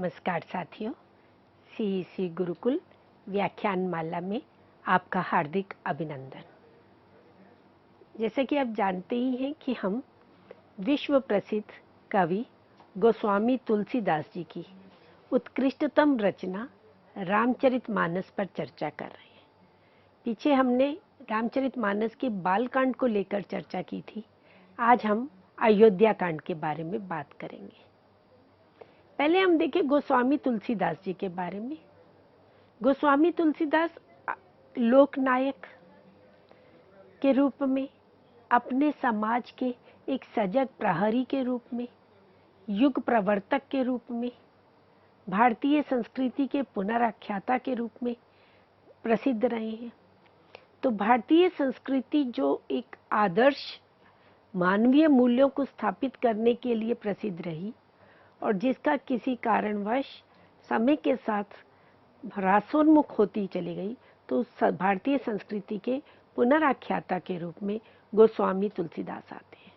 नमस्कार साथियों, सीईसी गुरुकुल व्याख्यान माला में आपका हार्दिक अभिनंदन। जैसे कि आप जानते ही हैं कि हम विश्व प्रसिद्ध कवि गोस्वामी तुलसीदास जी की उत्कृष्टतम रचना रामचरितमानस पर चर्चा कर रहे हैं। पीछे हमने रामचरितमानस के बालकांड को लेकर चर्चा की थी। आज हम अयोध्या कांड के बारे में बात करेंगे। पहले हम देखें गोस्वामी तुलसीदास जी के बारे में। गोस्वामी तुलसीदास लोकनायक के रूप में, अपने समाज के एक सजग प्रहरी के रूप में, युग प्रवर्तक के रूप में, भारतीय संस्कृति के पुनराख्याता के रूप में प्रसिद्ध रहे हैं। तो भारतीय संस्कृति जो एक आदर्श मानवीय मूल्यों को स्थापित करने के लिए प्रसिद्ध रही और जिसका किसी कारणवश समय के साथ ह्रासोन्मुख होती चली गई, तो उस भारतीय संस्कृति के पुनराख्याता के रूप में गोस्वामी तुलसीदास आते हैं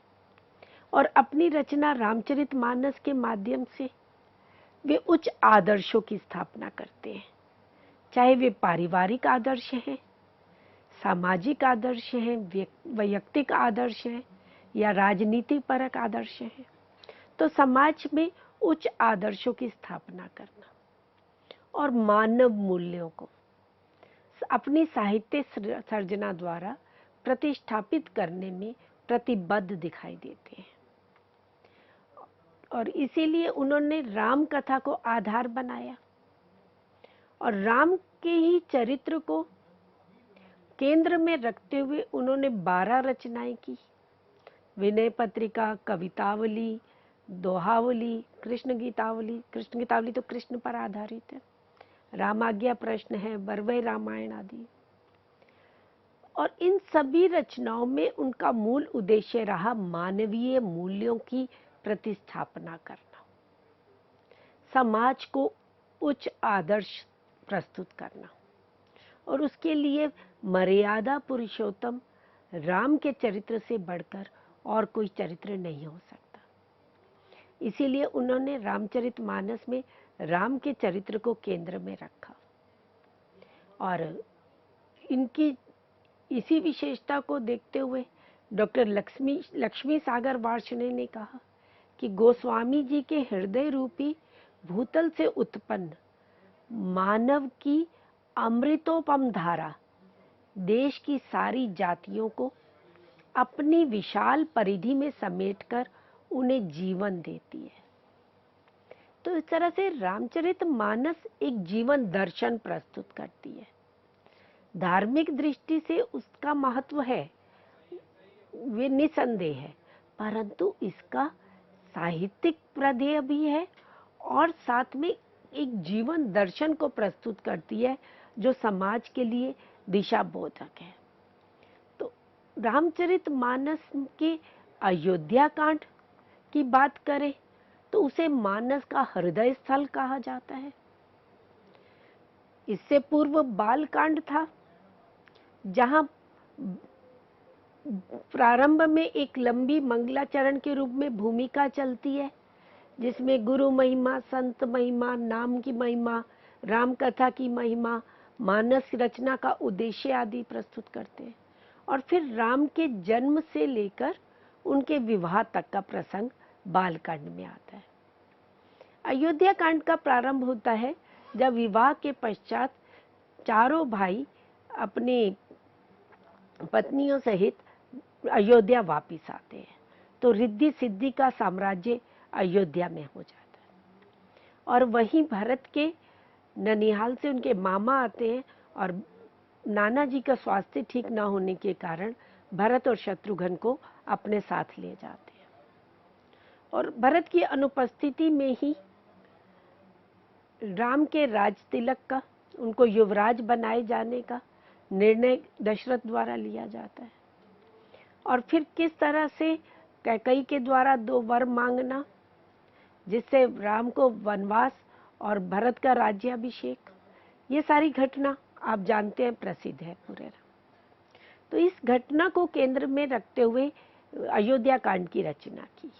और अपनी रचना रामचरितमानस के माध्यम से वे उच्च आदर्शों की स्थापना करते हैं। चाहे वे पारिवारिक आदर्श हैं, सामाजिक आदर्श हैं, वैयक्तिक आदर्श हैं या राजनीतिक परक आदर्श हैं, तो समाज में उच्च आदर्शों की स्थापना करना और मानव मूल्यों को अपनी साहित्य सर्जना द्वारा प्रतिष्ठापित करने में प्रतिबद्ध दिखाई देते हैं। और इसीलिए उन्होंने राम कथा को आधार बनाया और राम के ही चरित्र को केंद्र में रखते हुए उन्होंने 12 रचनाएं की। विनय पत्रिका, कवितावली, दोहावली, कृष्ण गीतावली तो कृष्ण पर आधारित है, रामाज्ञा प्रश्न है, बरवय रामायण आदि। और इन सभी रचनाओं में उनका मूल उद्देश्य रहा मानवीय मूल्यों की प्रतिस्थापना करना, समाज को उच्च आदर्श प्रस्तुत करना, और उसके लिए मर्यादा पुरुषोत्तम राम के चरित्र से बढ़कर और कोई चरित्र नहीं हो सकता। इसीलिए उन्होंने रामचरितमानस में राम के चरित्र को केंद्र में रखा। और इनकी इसी विशेषता को देखते हुए डॉक्टर लक्ष्मी सागर वार्ष्णेय ने कहा कि गोस्वामी जी के हृदय रूपी भूतल से उत्पन्न मानव की अमृतोपम धारा देश की सारी जातियों को अपनी विशाल परिधि में समेटकर उन्हें जीवन देती है। तो इस तरह से रामचरितमानस एक जीवन दर्शन प्रस्तुत करती है। धार्मिक दृष्टि से उसका महत्व है, वे निसंदेह है, परंतु इसका साहित्यिक प्रदेय भी है और साथ में एक जीवन दर्शन को प्रस्तुत करती है जो समाज के लिए दिशा बोधक है। तो रामचरितमानस के अयोध्या कांड की बात करें तो उसे मानस का हृदय स्थल कहा जाता है। इससे पूर्व बालकांड था, जहां प्रारंभ में एक लंबी मंगलाचरण के रूप में भूमिका चलती है, जिसमें गुरु महिमा, संत महिमा, नाम की महिमा, राम कथा की महिमा, मानस रचना का उद्देश्य आदि प्रस्तुत करते हैं। और फिर राम के जन्म से लेकर उनके विवाह तक का प्रसंग बालकांड में आता है। अयोध्या कांड का प्रारंभ होता है जब विवाह के पश्चात चारों भाई अपने पत्नियों सहित अयोध्या वापिस आते हैं, तो रिद्धि सिद्धि का साम्राज्य अयोध्या में हो जाता है। और वहीं भरत के ननिहाल से उनके मामा आते हैं और नाना जी का स्वास्थ्य ठीक न होने के कारण भरत और शत्रुघ्न को अपने साथ ले जाते हैं। और भरत की अनुपस्थिति में ही राम के राज तिलक का, उनको युवराज बनाए जाने का निर्णय दशरथ द्वारा लिया जाता है। और फिर किस तरह से कैकेयी के द्वारा 2 वर मांगना, जिससे राम को वनवास और भरत का राज्याभिषेक, ये सारी घटना आप जानते हैं प्रसिद्ध है पूरे राम। तो इस घटना को केंद्र में रखते हुए अयोध्या कांड की रचना की।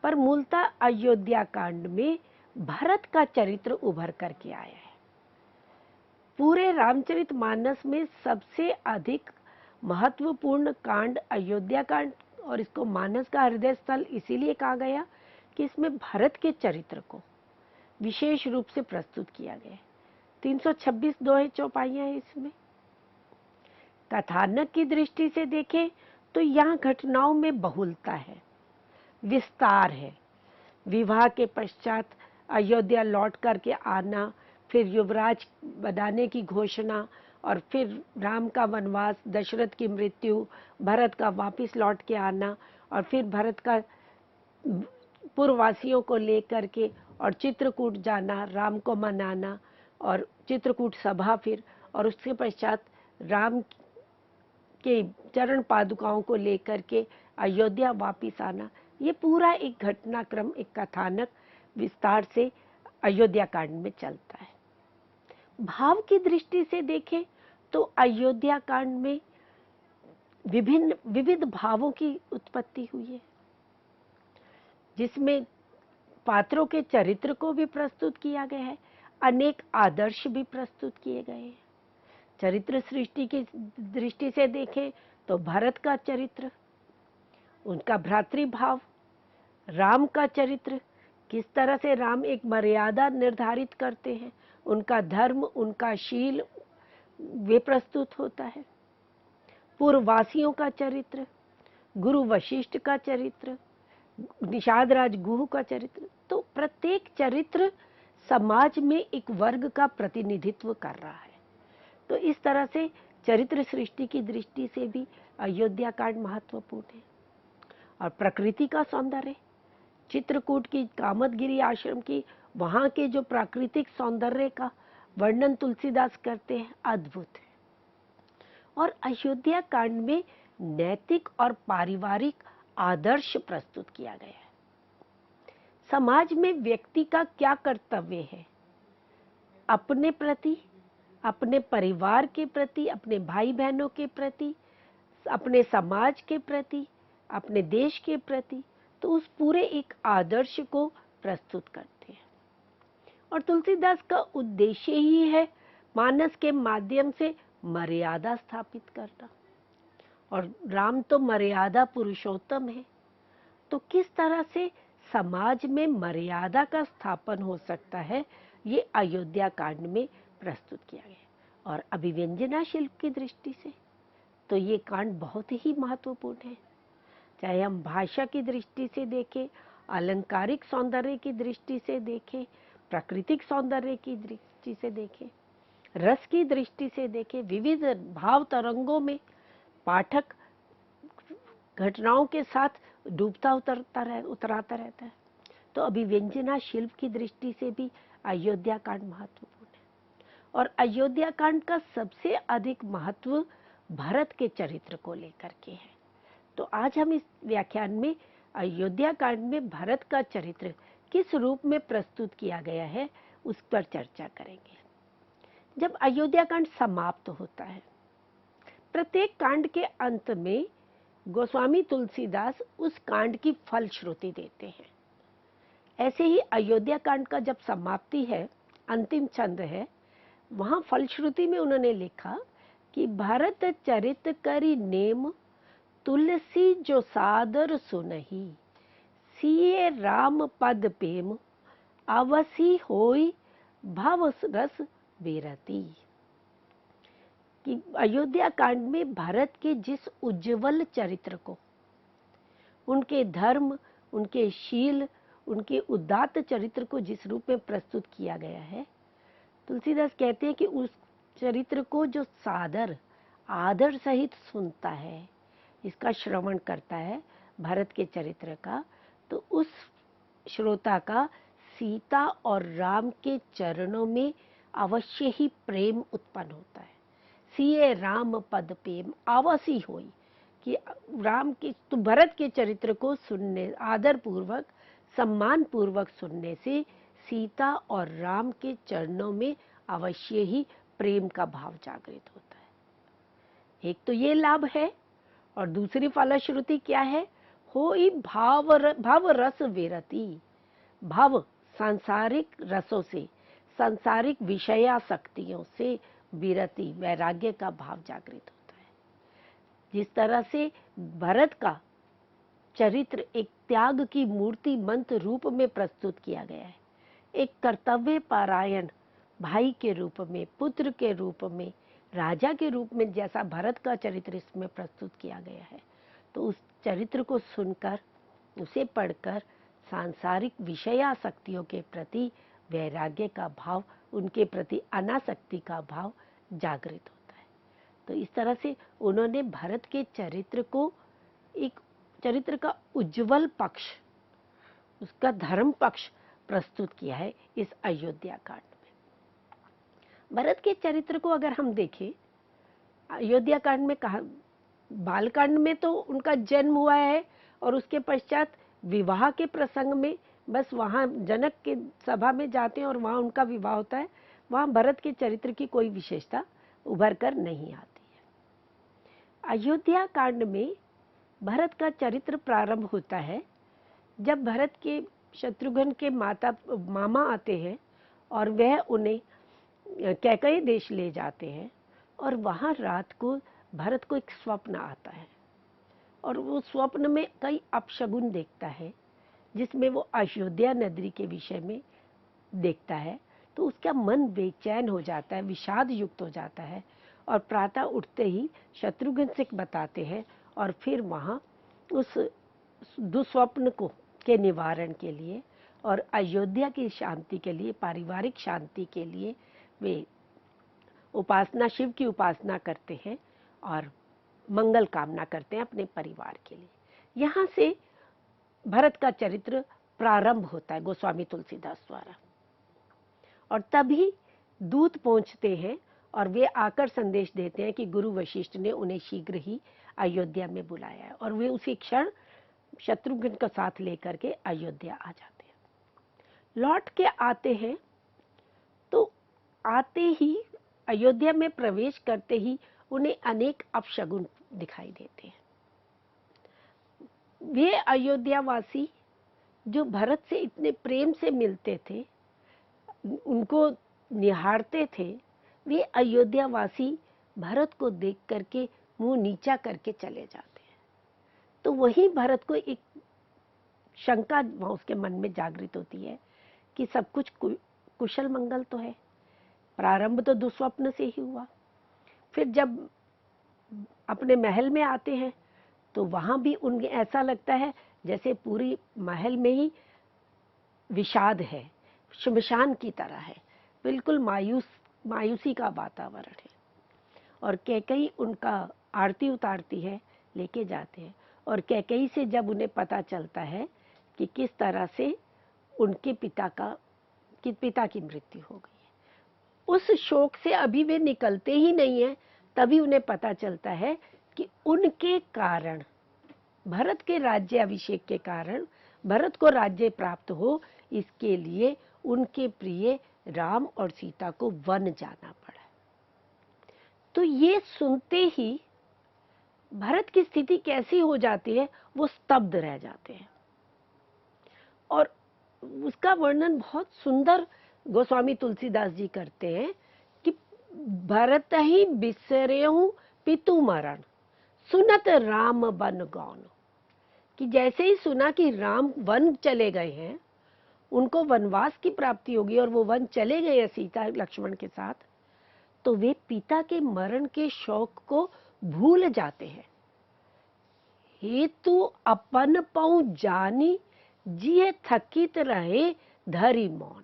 पर मूलतः अयोध्या कांड में भरत का चरित्र उभर करके आया है। पूरे रामचरितमानस में सबसे अधिक महत्वपूर्ण कांड अयोध्या कांड, और इसको मानस का हृदय स्थल इसीलिए कहा गया कि इसमें भरत के चरित्र को विशेष रूप से प्रस्तुत किया गया है। 326 दोहे चौपाइयां हैं इसमें। कथानक की दृष्टि से देखें तो यहाँ घटनाओं में बहुलता है, विस्तार है। विवाह के पश्चात अयोध्या लौट करके आना, फिर युवराज बनाने की घोषणा, और फिर राम का वनवास, दशरथ की मृत्यु, भरत का वापस लौट के आना, और फिर भरत का पूर्ववासियों को लेकर के और चित्रकूट जाना, राम को मनाना, और चित्रकूट सभा फिर, और उसके पश्चात राम के चरण पादुकाओं को लेकर के अयोध्या वापस आना। ये पूरा एक घटनाक्रम, एक कथानक विस्तार से अयोध्या कांड में चलता है। भाव की दृष्टि से देखें तो अयोध्या कांड में विविध भावों की उत्पत्ति हुई है, जिसमें पात्रों के चरित्र को भी प्रस्तुत किया गया है, अनेक आदर्श भी प्रस्तुत किए गए हैं। चरित्र सृष्टि की दृष्टि से देखें तो भरत का चरित्र, उनका भ्रातृभाव, राम का चरित्र, किस तरह से राम एक मर्यादा निर्धारित करते हैं, उनका धर्म, उनका शील वे प्रस्तुत होता है। पूर्ववासियों का चरित्र, गुरु वशिष्ठ का चरित्र, निषाद राज गुह का चरित्र। तो प्रत्येक चरित्र समाज में एक वर्ग का प्रतिनिधित्व कर रहा है। तो इस तरह से चरित्र सृष्टि की दृष्टि से भी अयोध्या कांड महत्वपूर्ण है। और प्रकृति का सौंदर्य, चित्रकूट की कामदगिरी आश्रम की वहाँ के जो प्राकृतिक सौंदर्य का वर्णन तुलसीदास करते हैं, अद्भुत है। और अयोध्या कांड में नैतिक और पारिवारिक आदर्श प्रस्तुत किया गया है। समाज में व्यक्ति का क्या कर्तव्य है, अपने प्रति, अपने परिवार के प्रति, अपने भाई बहनों के प्रति, अपने समाज के प्रति, अपने देश के प्रति, तो उस पूरे एक आदर्श को प्रस्तुत करते हैं। और तुलसीदास का उद्देश्य ही है मानस के माध्यम से मर्यादा स्थापित करना। और राम तो मर्यादा पुरुषोत्तम है, तो किस तरह से समाज में मर्यादा का स्थापन हो सकता है, ये अयोध्या कांड में प्रस्तुत किया गया। और अभिव्यंजना शिल्प की दृष्टि से तो ये कांड बहुत ही महत्वपूर्ण है। चाहे हम भाषा की दृष्टि से देखें, अलंकारिक सौंदर्य की दृष्टि से देखें, प्राकृतिक सौंदर्य की दृष्टि से देखें, रस की दृष्टि से देखें, विविध भाव तरंगों में पाठक घटनाओं के साथ डूबता उतराता रहता है। तो अभिव्यंजना शिल्प की दृष्टि से भी अयोध्या कांड महत्वपूर्ण है। और अयोध्या कांड का सबसे अधिक महत्व भरत के चरित्र को लेकर के है। तो आज हम इस व्याख्यान में अयोध्या कांड में भरत का चरित्र किस रूप में प्रस्तुत किया गया है, उस पर चर्चा करेंगे। जब अयोध्या कांड समाप्त होता है, प्रत्येक कांड के अंत में गोस्वामी तुलसीदास उस कांड की फलश्रुति देते हैं। ऐसे ही अयोध्या कांड का जब समाप्ति है, अंतिम छंद है, वहां फलश्रुति में उन्होंने लिखा कि भरत चरित करि नेम, तुलसी जो सादर सुनहि, सिए राम पद प्रेम, अवसी होई भव रस बेरती। कि अयोध्या कांड में भरत के जिस उज्जवल चरित्र को, उनके धर्म, उनके शील, उनके उदात्त चरित्र को जिस रूप में प्रस्तुत किया गया है, तुलसीदास कहते हैं कि उस चरित्र को जो सादर, आदर सहित सुनता है, इसका श्रवण करता है भरत के चरित्र का, तो उस श्रोता का सीता और राम के चरणों में अवश्य ही प्रेम उत्पन्न होता है। सिए राम पद प्रेम आवसी होई, कि राम के, तो भरत के चरित्र को सुनने, आदर पूर्वक, सम्मान पूर्वक सुनने से सीता और राम के चरणों में अवश्य ही प्रेम का भाव जागृत होता है। एक तो ये लाभ है, और दूसरी फलश्रुति क्या है, होई भाव रस विरति। भाव सांसारिक रसों से, सांसारिक विषयासक्तियों से विरति, वैराग्य का भाव जागृत होता है। जिस तरह से भरत का चरित्र एक त्याग की मूर्ति मंत्र रूप में प्रस्तुत किया गया है, एक कर्तव्य परायण भाई के रूप में, पुत्र के रूप में, राजा के रूप में जैसा भरत का चरित्र इसमें प्रस्तुत किया गया है, तो उस चरित्र को सुनकर, उसे पढ़कर सांसारिक विषयासक्तियों के प्रति वैराग्य का भाव, उनके प्रति अनासक्ति का भाव जागृत होता है। तो इस तरह से उन्होंने भरत के चरित्र को, एक चरित्र का उज्जवल पक्ष, उसका धर्म पक्ष प्रस्तुत किया है इस अयोध्या कांड में। भरत के चरित्र को अगर हम देखें, अयोध्या कांड में कहा, बालकांड में तो उनका जन्म हुआ है और उसके पश्चात विवाह के प्रसंग में बस वहाँ जनक के सभा में जाते हैं और वहाँ उनका विवाह होता है। वहाँ भरत के चरित्र की कोई विशेषता उभर कर नहीं आती है। अयोध्या कांड में भरत का चरित्र प्रारंभ होता है जब भरत के शत्रुघ्न के मामा आते हैं और वह उन्हें कैकई देश ले जाते हैं, और वहाँ रात को भरत को एक स्वप्न आता है और वो स्वप्न में कई अपशगुन देखता है, जिसमें वो अयोध्या नगरी के विषय में देखता है। तो उसका मन बेचैन हो जाता है, विषाद युक्त हो जाता है, और प्रातः उठते ही शत्रुघ्न से बताते हैं, और फिर वहाँ उस दुस्वप्न को के निवारण के लिए और अयोध्या की शांति के लिए, पारिवारिक शांति के लिए वे उपासना, शिव की उपासना करते हैं और मंगल कामना करते हैं अपने परिवार के लिए। यहाँ से भरत का चरित्र प्रारंभ होता है गोस्वामी तुलसीदास द्वारा, और तभी दूत पहुंचते हैं और वे आकर संदेश देते हैं कि गुरु वशिष्ठ ने उन्हें शीघ्र ही अयोध्या में बुलाया है, और वे उसी क्षण शत्रुघ्न का साथ लेकर के अयोध्या आ जाते हैं। लौट के आते हैं तो आते ही अयोध्या में प्रवेश करते ही उन्हें अनेक अपशगुन दिखाई देते हैं। वे अयोध्यावासी जो भरत से इतने प्रेम से मिलते थे, उनको निहारते थे, वे अयोध्यावासी भरत को देख करके मुंह नीचा करके चले जाते हैं। तो वहीं भरत को एक शंका उसके मन में जागृत होती है कि सब कुछ कुशल मंगल तो है, प्रारंभ तो दुस्वप्न से ही हुआ। फिर जब अपने महल में आते हैं तो वहाँ भी उन्हें ऐसा लगता है जैसे पूरी महल में ही विषाद है, श्मशान की तरह है, बिल्कुल मायूसी का वातावरण है। और कैकई उनका आरती उतारती है, लेके जाते हैं, और कैकई से जब उन्हें पता चलता है कि किस तरह से उनके पिता की मृत्यु हो गई है, उस शोक से अभी वे निकलते ही नहीं हैं। तभी उन्हें पता चलता है कि उनके कारण, भरत के राज्य अभिषेक के कारण, भरत को राज्य प्राप्त हो, इसके लिए उनके प्रिय राम और सीता को वन जाना पड़ा। तो ये सुनते ही भरत की स्थिति कैसी हो जाती है, वो स्तब्ध रह जाते हैं। और उसका वर्णन बहुत सुंदर गोस्वामी तुलसीदास जी करते हैं कि भरत ही बिसरेहु पितु मरण, सुनत राम वन गौन। कि जैसे ही सुना कि राम वन चले गए हैं, उनको वनवास की प्राप्ति होगी और वो वन चले गए हैं सीता लक्ष्मण के साथ, तो वे पिता के मरण के शोक को भूल जाते हैं। हेतु अपन पौ जानी, जिए थकित रहे धरि मौन।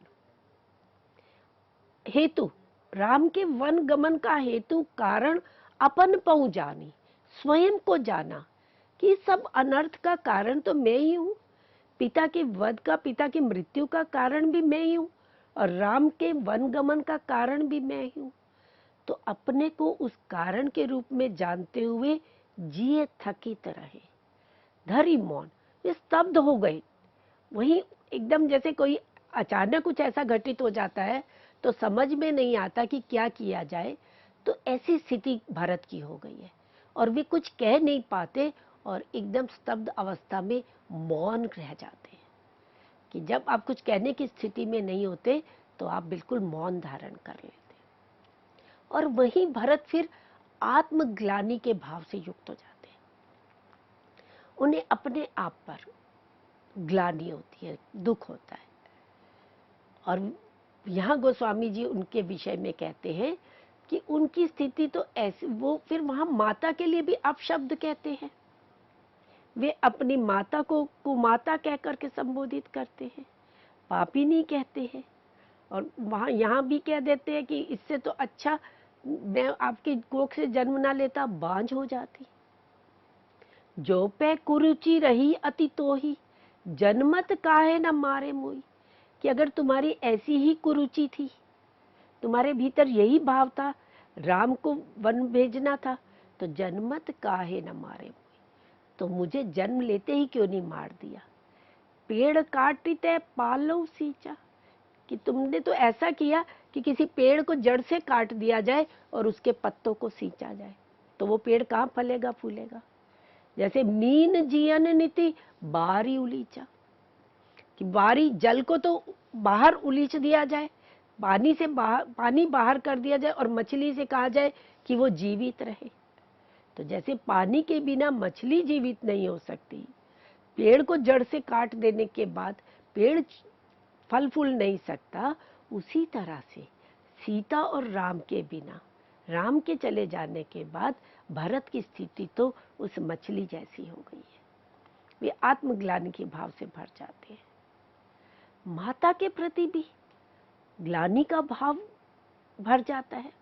हेतु, राम के वन गमन का हेतु, कारण अपन पौ जानी, स्वयं को जाना कि सब अनर्थ का कारण तो मैं ही हूं, पिता के वध का, पिता की मृत्यु का कारण भी मैं ही हूं, और राम के वन गमन का कारण भी मैं ही हूं। तो अपने को उस कारण के रूप में जानते हुए जिए थकित रहे धरि मौन, वे स्तब्ध हो गए। वहीं एकदम जैसे कोई अचानक कुछ ऐसा घटित हो जाता है तो समझ में नहीं आता कि क्या किया जाए, तो ऐसी स्थिति भरत की हो गई है और वे कुछ कह नहीं पाते और एकदम स्तब्ध अवस्था में मौन रह जाते हैं। कि जब आप कुछ कहने की स्थिति में नहीं होते तो आप बिल्कुल मौन धारण कर लेते। और वहीं भरत फिर आत्मग्लानि के भाव से युक्त हो जाते हैं। उन्हें अपने आप पर ग्लानि होती है, दुख होता है। और यहाँ गोस्वामी जी उनके विषय में कहते हैं कि उनकी स्थिति तो ऐसी, वो फिर वहां माता के लिए भी अपशब्द कहते हैं। वे अपनी माता को कुमाता कह करके संबोधित करते हैं, पापिनी कहते हैं। और वहाँ यहाँ भी कह देते हैं कि इससे तो अच्छा मैं आपकी कोख से जन्म ना लेता, बांझ हो जाती। जो पे कुरुचि रही अति तोही, जन्मत काहे न मारे मोई। कि अगर तुम्हारी ऐसी ही कुरुचि थी, तुम्हारे भीतर यही भाव था, राम को वन भेजना था, तो जन्मत काहे न मारे मोई, तो मुझे जन्म लेते ही क्यों नहीं मार दिया। पेड़ काटते पालो सींचा, कि तुमने तो ऐसा किया कि किसी पेड़ को जड़ से काट दिया जाए और उसके पत्तों को सींचा जाए, तो वो पेड़ कहाँ फलेगा फूलेगा। जैसे मीन जियन नीति बारी उलीचा, कि बारी जल को तो बाहर उलीच दिया जाए, पानी से पानी बाहर कर दिया जाए, और मछली से कहा जाए कि वो जीवित रहे। तो जैसे पानी के बिना मछली जीवित नहीं हो सकती, पेड़ को जड़ से काट देने के बाद पेड़ फल फूल नहीं सकता, उसी तरह से सीता और राम के बिना, राम के चले जाने के बाद भरत की स्थिति तो उस मछली जैसी हो गई है। वे आत्मग्लानि के भाव से भर जाते हैं। माता के प्रति भी ग्लानि का भाव भर जाता है।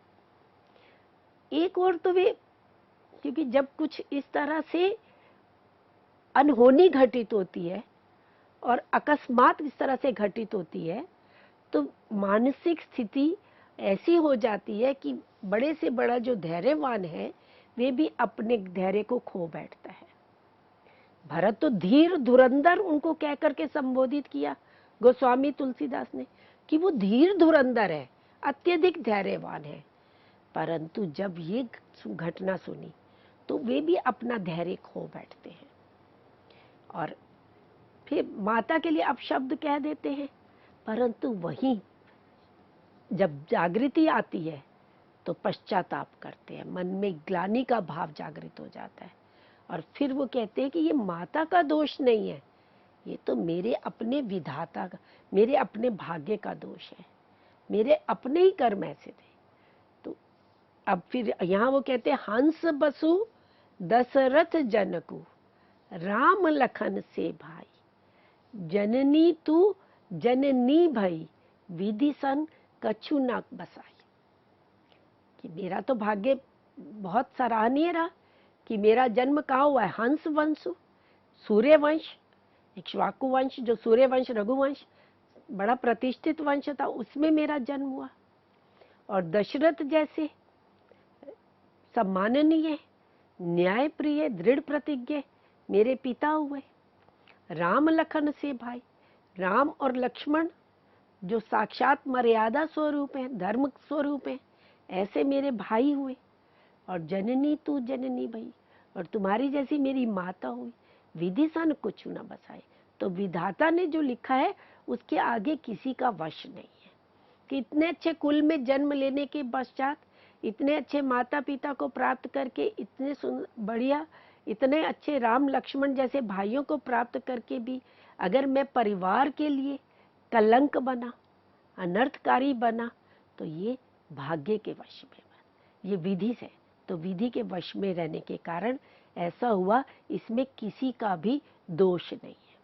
एक और तो वे, क्योंकि जब कुछ इस तरह से अनहोनी घटित होती है और अकस्मात इस तरह से घटित होती है, तो मानसिक स्थिति ऐसी हो जाती है कि बड़े से बड़ा जो धैर्यवान है वे भी अपने धैर्य को खो बैठता है। भरत तो धीर धुरंधर उनको कह करके संबोधित किया गोस्वामी तुलसीदास ने, कि वो धीर धुरंधर है, अत्यधिक धैर्यवान है। परंतु जब ये घटना सुनी तो वे भी अपना धैर्य खो बैठते हैं और फिर माता के लिए अपशब्द कह देते हैं। परंतु वहीं जब जागृति आती है तो पश्चाताप करते हैं, मन में ग्लानि का भाव जागृत हो जाता है। और फिर वो कहते हैं कि ये माता का दोष नहीं है, ये तो मेरे अपने विधाता का, मेरे अपने भाग्य का दोष है, मेरे अपने ही कर्म ऐसे थे। तो अब फिर यहाँ वो कहते हैं, हंस बसु दशरथ जनकु राम लखन से भाई, जननी तू जननी भई विधि सन कछु न बसाई। कि मेरा तो भाग्य बहुत सराहनीय रहा कि मेरा जन्म कहाँ हुआ है, हंस वंश, सूर्य वंश, इक्ष्वाकु वंश, जो सूर्य वंश रघुवंश बड़ा प्रतिष्ठित वंश था, उसमें मेरा जन्म हुआ। और दशरथ जैसे सम्माननीय, न्यायप्रिय, दृढ़ प्रतिज्ञ मेरे पिता हुए। राम लखन से भाई, राम और लक्ष्मण जो साक्षात मर्यादा स्वरूप हैं, धर्म स्वरूप हैं, ऐसे मेरे भाई हुए। और जननी तू जननी भई, और तुम्हारी जैसी मेरी माता हुई। विधि सन कुछ न बसाए, तो विधाता ने जो लिखा है उसके आगे किसी का वश नहीं है। कि इतने अच्छे कुल में जन्म लेने के पश्चात, इतने अच्छे माता पिता को प्राप्त करके, इतने बढ़िया, इतने अच्छे राम लक्ष्मण जैसे भाइयों को प्राप्त करके भी अगर मैं परिवार के लिए कलंक बना, अनर्थकारी बना, तो ये भाग्य के वश में बना, ये विधि से, तो विधि के वश में रहने के कारण ऐसा हुआ, इसमें किसी का भी दोष नहीं है।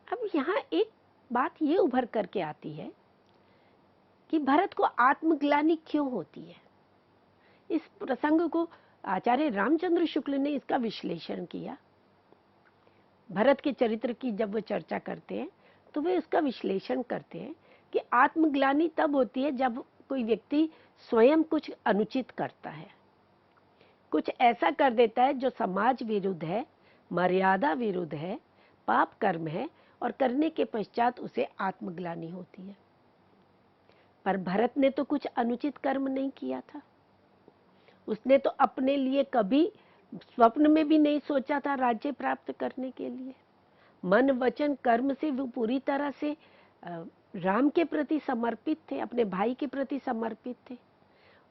अब यहाँ एक बात ये उभर करके आती है कि भरत को आत्मग्लानि क्यों होती है। इस प्रसंग को आचार्य रामचंद्र शुक्ल ने इसका विश्लेषण किया। भरत के चरित्र की जब वो चर्चा करते हैं तो वे उसका विश्लेषण करते हैं कि आत्मग्लानि तब होती है जब कोई व्यक्ति स्वयं कुछ अनुचित करता है, कुछ ऐसा कर देता है जो समाज विरुद्ध है, मर्यादा विरुद्ध है, पाप कर्म है, और करने के पश्चात उसे आत्मग्लानि होती है। पर भरत ने तो कुछ अनुचित कर्म नहीं किया था। उसने तो अपने लिए कभी स्वप्न में भी नहीं सोचा था राज्य प्राप्त करने के लिए। मन वचन कर्म से वो पूरी तरह से राम के प्रति समर्पित थे, अपने भाई के प्रति समर्पित थे।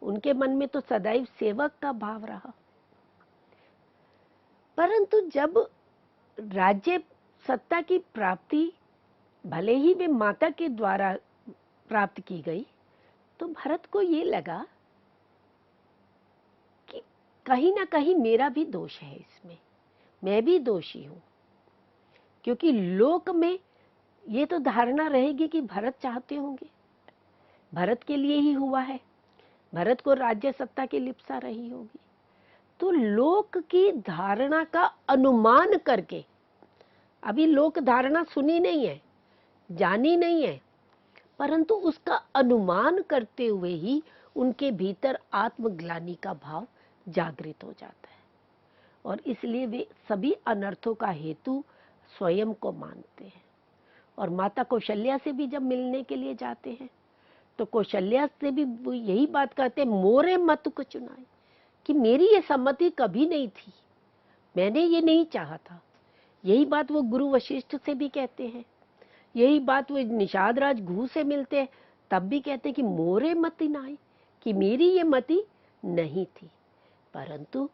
उनके मन में तो सदैव सेवक का भाव रहा। परंतु जब राज्य सत्ता की प्राप्ति भले ही वे माता के द्वारा प्राप्त की गई, तो भरत को ये लगा कि कहीं ना कहीं मेरा भी दोष है इसमें, मैं भी दोषी हूं। क्योंकि लोक में ये तो धारणा रहेगी कि भरत चाहते होंगे, भरत के लिए ही हुआ है, भरत को राज्य सत्ता की लिप्सा रही होगी। तो लोक की धारणा का अनुमान करके, अभी लोक धारणा सुनी नहीं है, जानी नहीं है, परंतु उसका अनुमान करते हुए ही उनके भीतर आत्मग्लानि का भाव जागृत हो जाता है, और इसलिए वे सभी अनर्थों का हेतु स्वयं को मानते हैं। और माता कौशल्या से भी जब मिलने के लिए जाते हैं तो कौशल्या से भी वो यही बात कहते हैं, मोरे मत को चुनाए, कि मेरी ये सम्मति कभी नहीं थी, मैंने ये नहीं चाहा था। यही बात वो गुरु वशिष्ठ से भी कहते हैं, यही बात वो निषाद राज घू से मिलते हैं तब भी कहते हैं कि मोरे मति नाई, कि मेरी ये मति नहीं थी। परंतु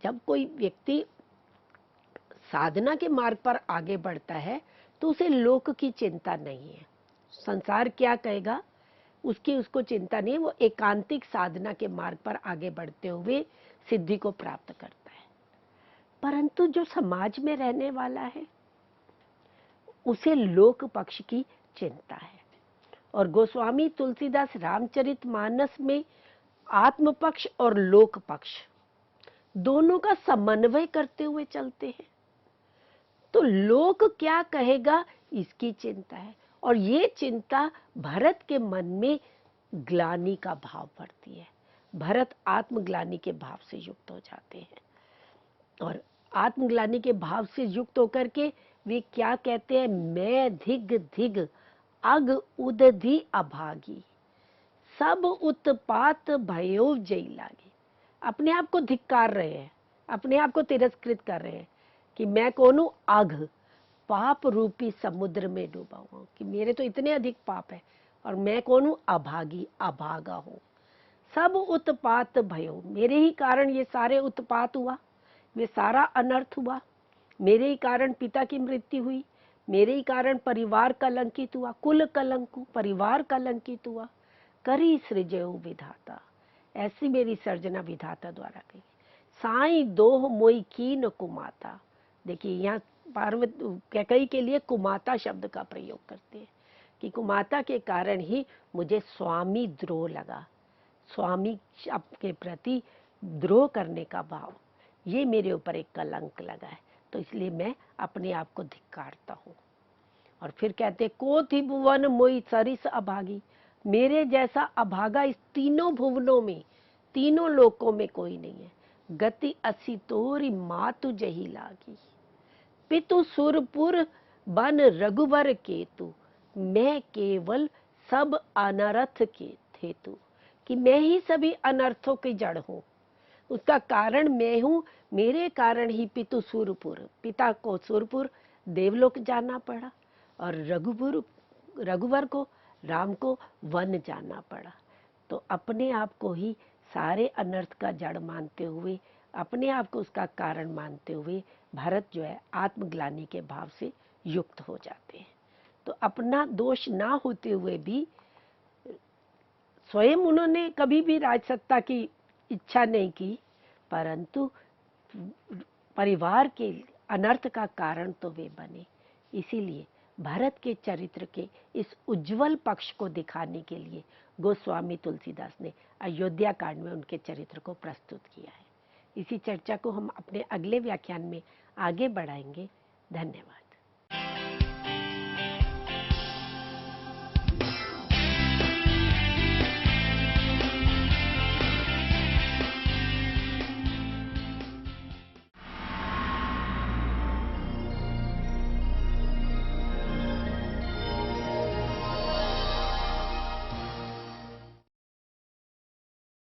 जब कोई व्यक्ति साधना के मार्ग पर आगे बढ़ता है तो उसे लोक की चिंता नहीं है, संसार क्या कहेगा उसकी उसको चिंता नहीं है। वो एकांतिक साधना के मार्ग पर आगे बढ़ते हुए सिद्धि को प्राप्त करता है। परंतु जो समाज में रहने वाला है उसे लोक पक्ष की चिंता है। और गोस्वामी तुलसीदास रामचरितमानस में आत्म पक्ष और लोक पक्ष दोनों का समन्वय करते हुए चलते हैं। तो लोक क्या कहेगा इसकी चिंता है, और ये चिंता भरत के मन में ग्लानि का भाव बढ़ती है। भरत आत्मग्लानि के भाव से युक्त हो जाते हैं, और आत्मग्लानि के भाव से युक्त होकर के वे क्या कहते हैं, मैं धिग धिग अग उदधि अभागी, सब उत्पात भयो जई लागी। अपने आप को धिक्कार रहे हैं, अपने आप को तिरस्कृत कर रहे हैं कि मैं कौन हूं, अघ, पाप रूपी समुद्र में डूबा हुआ हूं, कि मेरे तो इतने अधिक पाप है, और मैं कौन हूं, अभागी, अभागा हूं। सब उत्पात भयो, मेरे ही कारण ये सारे उत्पात हुआ, वे सारा अनर्थ हुआ, मेरे ही कारण पिता की मृत्यु हुई, मेरे ही कारण परिवार कलंकित हुआ, कुल कलंक, परिवार कलंकित हुआ। करी सृजयो विधाता, ऐसी मेरी सर्जना विधाता द्वारा की। साई दोह मोई कीन कुमाता, देखिए यहाँ पार्वती कैकेयी के लिए कुमाता शब्द का प्रयोग करते हैं कि कुमाता के कारण ही मुझे स्वामी द्रोह लगा, स्वामी के प्रति द्रोह करने का भाव, ये मेरे ऊपर एक कलंक लगा है, तो इसलिए मैं अपने आप को धिक्कारता हूँ। और फिर कहते कोथि भुवन मोई सरिस अभागी, मेरे जैसा अभागा इस तीनों भुवनों में, तीनों लोकों में कोई नहीं है। गति असी तोरी मातु जही लागी, पितु सुरपुर बन रघुवर केतु, मैं केवल सब अनर्थ के हेतु, कि मैं ही सभी अनर्थों की जड़ हूँ, उसका कारण मैं हूँ, मेरे कारण ही पितु सुरपुर, पिता को सुरपुर देवलोक जाना पड़ा, और रघुवर को, राम को वन जाना पड़ा। तो अपने आप को ही सारे अनर्थ का जड़ मानते हुए, अपने आप को उसका कारण मानते हुए भरत जो है आत्मग्लानि के भाव से युक्त हो जाते हैं। तो अपना दोष ना होते हुए भी स्वयं उन्होंने कभी भी राजसत्ता की इच्छा नहीं की, परंतु परिवार के अनर्थ का कारण तो वे बने। इसीलिए भरत के चरित्र के इस उज्जवल पक्ष को दिखाने के लिए गोस्वामी तुलसीदास ने अयोध्या कांड में उनके चरित्र को प्रस्तुत किया है। इसी चर्चा को हम अपने अगले व्याख्यान में आगे बढ़ाएंगे। धन्यवाद।